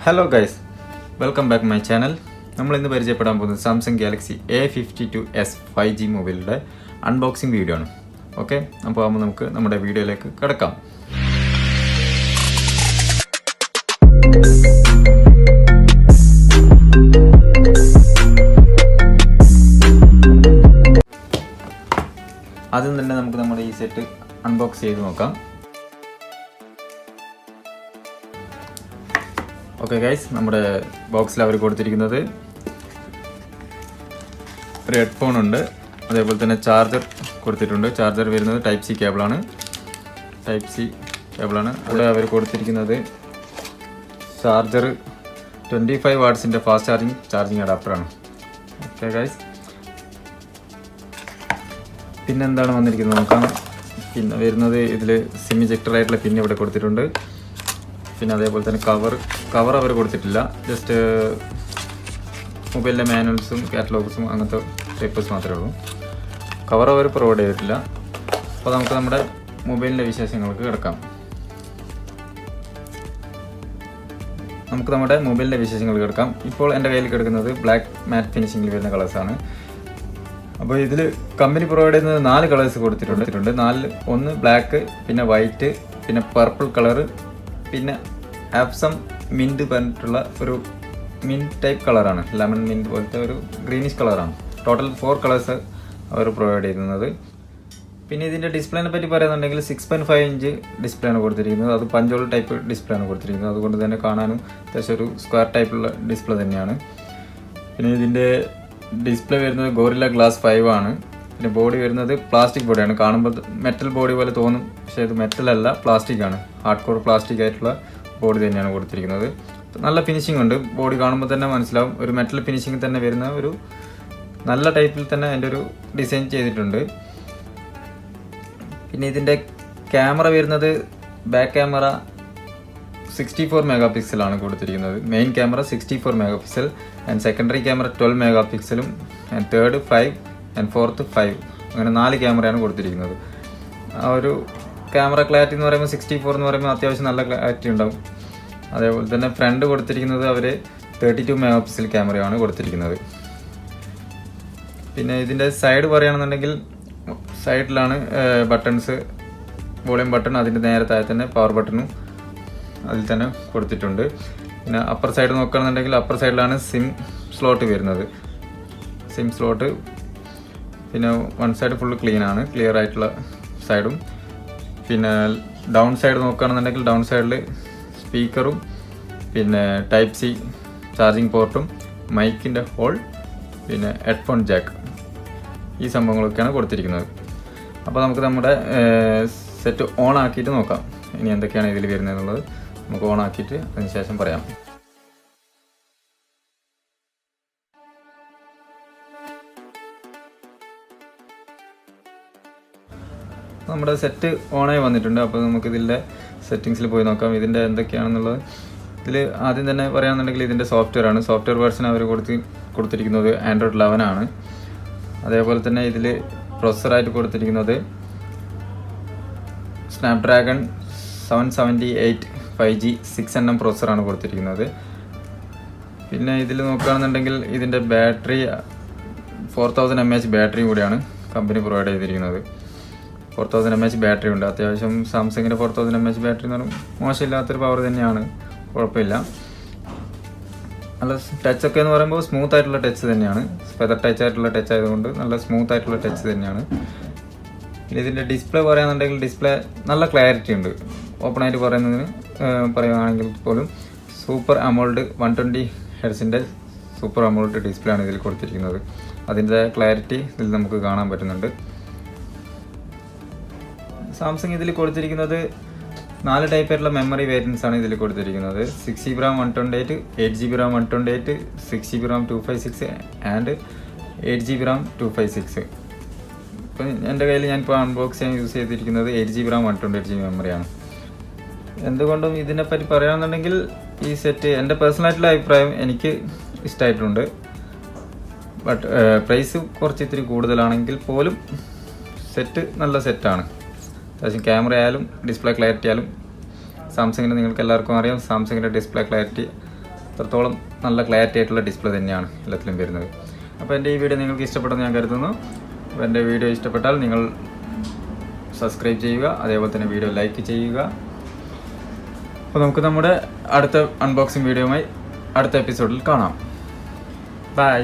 Hello guys, welcome back to my channel. നമ്മൾ ഇന്ന് പരിചയപ്പെടാൻ പോകുന്നത് സാംസങ് ഗാലക്സി A52s 5G മൊബൈലിൻ്റെ അൺബോക്സിംഗ് വീഡിയോ ആണ്. ഓക്കെ, അപ്പോൾ നമുക്ക് നമ്മുടെ വീഡിയോയിലേക്ക് കിടക്കാം. ആദ്യം തന്നെ നമുക്ക് നമ്മുടെ ഈ സെറ്റ് അൺബോക്സ് ചെയ്ത് നോക്കാം. ഓക്കെ ഗൈസ്, നമ്മുടെ ബോക്സിൽ അവർ കൊടുത്തിരിക്കുന്നത് ഒരു ഹെഡ്ഫോൺ ഉണ്ട്, അതേപോലെ തന്നെ ചാർജർ കൊടുത്തിട്ടുണ്ട്. ചാർജർ വരുന്നത് ടൈപ്പ് സി കേബിളാണ്. അവിടെ അവർ കൊടുത്തിരിക്കുന്നത് ചാർജർ 25 വാട്ട്സിൻ്റെ ഫാസ്റ്റ് ചാർജിങ് അഡാപ്റ്ററാണ്. ഓക്കെ ഗൈസ്, പിന്നെന്താണ് വന്നിരിക്കുന്നത് നോക്കാം. പിന്നെ വരുന്നത് ഇതിൽ സിം ഇജക്ടർ ആയിട്ടുള്ള പിൻ ഇവിടെ കൊടുത്തിട്ടുണ്ട്. പിന്നെ അതേപോലെ തന്നെ കവർ അവർ കൊടുത്തിട്ടില്ല, ജസ്റ്റ് മൊബൈലിലെ മാനുവൽസും കാറ്റലോഗ്സും അങ്ങനത്തെ പേപ്പേഴ്സ് മാത്രമേ ഉള്ളൂ. കവർ അവർ പ്രൊവൈഡ് ചെയ്തിട്ടില്ല. അപ്പോൾ നമുക്ക് നമ്മുടെ മൊബൈലിൻ്റെ വിശേഷങ്ങൾക്ക് കിടക്കാം. ഇപ്പോൾ എൻ്റെ കയ്യിൽ കിടക്കുന്നത് ബ്ലാക്ക് മാറ്റ് ഫിനിഷിങ്ങിൽ വരുന്ന കളേഴ്സാണ്. അപ്പോൾ ഇതിൽ കമ്പനി പ്രൊവൈഡ് ചെയ്യുന്നത് 4 കളേഴ്സ് കൊടുത്തിട്ടുണ്ട്. 4 ഒന്ന് ബ്ലാക്ക്, പിന്നെ വൈറ്റ്, പിന്നെ പർപ്പിൾ കളറ്, പിന്നെ ആപ്സം മിൻറ്റ് പറഞ്ഞിട്ടുള്ള ഒരു മിൻറ്റ് ടൈപ്പ് കളറാണ്. ലെമൺ മിൻറ്റ് പോലത്തെ ഒരു ഗ്രീനിഷ് കളറാണ്. ടോട്ടൽ 4 കളേഴ്സ് അവർ പ്രൊവൈഡ് ചെയ്യുന്നത്. പിന്നെ ഇതിൻ്റെ ഡിസ്പ്ലേനെ പറ്റി പറയുന്നുണ്ടെങ്കിൽ 6.5 ഇഞ്ച് ഡിസ്പ്ലേ ആണ് കൊടുത്തിരിക്കുന്നത്. അത് പഞ്ചോൾ ടൈപ്പ് ഡിസ്പ്ലേ ആണ് കൊടുത്തിരിക്കുന്നത്. അതുകൊണ്ട് തന്നെ കാണാനും അത്യാവശ്യം ഒരു സ്ക്വയർ ടൈപ്പുള്ള ഡിസ്പ്ലേ തന്നെയാണ്. പിന്നെ ഇതിൻ്റെ ഡിസ്പ്ലേ വരുന്നത് ഗോറില്ല ഗ്ലാസ് 5 ആണ്. പിന്നെ ബോഡി വരുന്നത് പ്ലാസ്റ്റിക് ബോഡിയാണ്. കാണുമ്പോൾ മെറ്റൽ ബോഡി പോലെ തോന്നും, പക്ഷേ ഇത് മെറ്റലല്ല, പ്ലാസ്റ്റിക് ആണ്. ഹാർഡ് കോർ പ്ലാസ്റ്റിക് ആയിട്ടുള്ള ബോഡി തന്നെയാണ് കൊടുത്തിരിക്കുന്നത്. നല്ല ഫിനിഷിംഗ് ഉണ്ട്. ബോഡി കാണുമ്പോൾ തന്നെ മനസ്സിലാവും, ഒരു മെറ്റൽ ഫിനിഷിംഗ് തന്നെ വരുന്ന ഒരു നല്ല ടൈപ്പിൽ തന്നെ അതിൻ്റെ ഒരു ഡിസൈൻ ചെയ്തിട്ടുണ്ട്. പിന്നെ ഇതിൻ്റെ ക്യാമറ വരുന്നത് ബാക്ക് ക്യാമറ 64 മെഗാ പിക്സലാണ് കൊടുത്തിരിക്കുന്നത്. Main camera 64 mega pixel and secondary camera 12 mega പിക്സലും ആൻഡ് തേർഡ് 5 ആൻഡ് ഫോർത്ത് 5, അങ്ങനെ 4 ക്യാമറയാണ് കൊടുത്തിരിക്കുന്നത്. ആ ഒരു ക്യാമറ ക്ലാരിറ്റി എന്ന് പറയുമ്പോൾ 64 എന്ന് പറയുമ്പോൾ അത്യാവശ്യം നല്ല ക്ലാരിറ്റി ഉണ്ടാവും. അതേപോലെ തന്നെ ഫ്രണ്ട് കൊടുത്തിരിക്കുന്നത് അവർ 32 മെഗാ പിക്സൽ ക്യാമറയാണ് കൊടുത്തിരിക്കുന്നത്. പിന്നെ ഇതിൻ്റെ സൈഡ് പറയുകയാണെന്നുണ്ടെങ്കിൽ സൈഡിലാണ് ബട്ടൺസ്, വോളിയം ബട്ടൺ, അതിൻ്റെ നേരെ താഴെ തന്നെ പവർ ബട്ടണും അതിൽ തന്നെ കൊടുത്തിട്ടുണ്ട്. പിന്നെ അപ്പർ സൈഡ് നോക്കുകയാണെന്നുണ്ടെങ്കിൽ അപ്പർ സൈഡിലാണ് സിം സ്ലോട്ട് വരുന്നത്. പിന്നെ വൺ സൈഡ് ഫുള്ള് ക്ലിയർ ആയിട്ടുള്ള സൈഡും. പിന്നെ ഡൗൺ സൈഡ് നോക്കുകയാണെന്നുണ്ടെങ്കിൽ ഡൗൺ സൈഡിൽ സ്പീക്കറും പിന്നെ ടൈപ്പ് സി ചാർജിങ് പോർട്ടും മൈക്കിൻ്റെ ഹോൾ, പിന്നെ ഹെഡ്ഫോൺ ജാക്ക്, ഈ സംഭവങ്ങളൊക്കെയാണ് കൊടുത്തിരിക്കുന്നത്. അപ്പോൾ നമുക്ക് നമ്മുടെ സെറ്റ് ഓൺ ആക്കിയിട്ട് നോക്കാം. ഇനി എന്തൊക്കെയാണ് ഇതിൽ വരുന്നതെന്നുള്ളത് നമുക്ക് ഓൺ ആക്കിയിട്ട് അതിന് ശേഷം പറയാം. നമ്മുടെ സെറ്റ് ഓണായി വന്നിട്ടുണ്ട്. അപ്പോൾ നമുക്ക് ഇതിൻ്റെ സെറ്റിങ്സിൽ പോയി നോക്കാം ഇതിൻ്റെ എന്തൊക്കെയാണെന്നുള്ളത്. ഇതിൽ ആദ്യം തന്നെ പറയുകയാണെന്നുണ്ടെങ്കിൽ ഇതിൻ്റെ സോഫ്റ്റ്വെയർ വേർഷൻ അവർ കൊടുത്തിരിക്കുന്നത് Android 11 ആണ്. അതേപോലെ തന്നെ ഇതിൽ പ്രൊസസ്സറായിട്ട് കൊടുത്തിരിക്കുന്നത് സ്നാപ്ഡ്രാഗൺ 778 5G 6nm പ്രൊസസ്സറാണ് കൊടുത്തിരിക്കുന്നത്. പിന്നെ ഇതിൽ നോക്കുകയാണെന്നുണ്ടെങ്കിൽ ഇതിൻ്റെ ബാറ്ററി 4000 mAh ബാറ്ററി കൂടിയാണ് കമ്പനി പ്രൊവൈഡ് ചെയ്തിരിക്കുന്നത്. 4000 mAh ബാറ്ററി ഉണ്ട്. അത്യാവശ്യം സാംസങ്ങിൻ്റെ 4000 mAh ബാറ്ററി എന്ന് പറഞ്ഞാൽ മോശമില്ലാത്തൊരു പവർ തന്നെയാണ്, കുഴപ്പമില്ല. നല്ല ടച്ചൊക്കെ എന്ന് പറയുമ്പോൾ സ്മൂത്ത് ആയിട്ടുള്ള ടച്ച് തന്നെയാണ്. ഫെദർ ടച്ച് ആയതുകൊണ്ട് നല്ല സ്മൂത്ത് ആയിട്ടുള്ള ടച്ച് തന്നെയാണ്. പിന്നെ ഇതിൻ്റെ ഡിസ്പ്ലേ പറയുകയാണെന്നുണ്ടെങ്കിൽ ഡിസ്പ്ലേ നല്ല ക്ലാരിറ്റി ഉണ്ട്. ഓപ്പണായിട്ട് പറയുകയാണെങ്കിൽ പോലും സൂപ്പർ അമോൾഡ് 120 ഹെർട്സിൻ്റെ സൂപ്പർ അമോൾഡ് ഡിസ്പ്ലേ ആണ് ഇതിൽ കൊടുത്തിരിക്കുന്നത്. അതിൻ്റെ ക്ലാരിറ്റി ഇതിൽ നമുക്ക് കാണാൻ പറ്റുന്നുണ്ട്. സാംസങ് ഇതിൽ കൊടുത്തിരിക്കുന്നത് 4 ടൈപ്പായിട്ടുള്ള മെമ്മറി വേരിയൻസ് ആണ് ഇതിൽ കൊടുത്തിരിക്കുന്നത്. 6GB RAM 128, 8GB RAM 128, 6GB RAM 256 and 8GB RAM 256. ഇപ്പം എൻ്റെ കയ്യിൽ ഞാനിപ്പോൾ അൺബോക്സ് ചെയ്യാൻ യൂസ് ചെയ്തിരിക്കുന്നത് 8GB RAM 128GB മെമ്മറിയാണ്. എന്തുകൊണ്ടും ഇതിനെപ്പറ്റി പറയുകയാണെന്നുണ്ടെങ്കിൽ ഈ സെറ്റ് എൻ്റെ പേഴ്സണലായിട്ടുള്ള അഭിപ്രായം എനിക്ക് ഇഷ്ടമായിട്ടുണ്ട്. ബട്ട് പ്രൈസ് കുറച്ച് ഇത്തിരി കൂടുതലാണെങ്കിൽ പോലും സെറ്റ് നല്ല സെറ്റാണ്. അത്യാവശ്യം ക്യാമറ ആയാലും ഡിസ്പ്ലേ ക്ലാരിറ്റി ആയാലും സാംസങ്ങിൻ്റെ നിങ്ങൾക്ക് എല്ലാവർക്കും അറിയാം, സാംസങ്ങിൻ്റെ ഡിസ്പ്ലേ ക്ലാരിറ്റി അത്രത്തോളം നല്ല ക്ലാരിറ്റി ആയിട്ടുള്ള ഡിസ്പ്ലേ തന്നെയാണ് എല്ലാത്തിലും വരുന്നത്. അപ്പോൾ എൻ്റെ ഈ വീഡിയോ നിങ്ങൾക്ക് ഇഷ്ടപ്പെട്ടെന്ന് ഞാൻ കരുതുന്നു. അപ്പോൾ എൻ്റെ വീഡിയോ ഇഷ്ടപ്പെട്ടാൽ നിങ്ങൾ സബ്സ്ക്രൈബ് ചെയ്യുക, അതേപോലെ തന്നെ വീഡിയോ ലൈക്ക് ചെയ്യുക. അപ്പോൾ നമുക്ക് നമ്മുടെ അടുത്ത അൺബോക്സിങ് വീഡിയോയുമായി അടുത്ത എപ്പിസോഡിൽ കാണാം. ബൈ.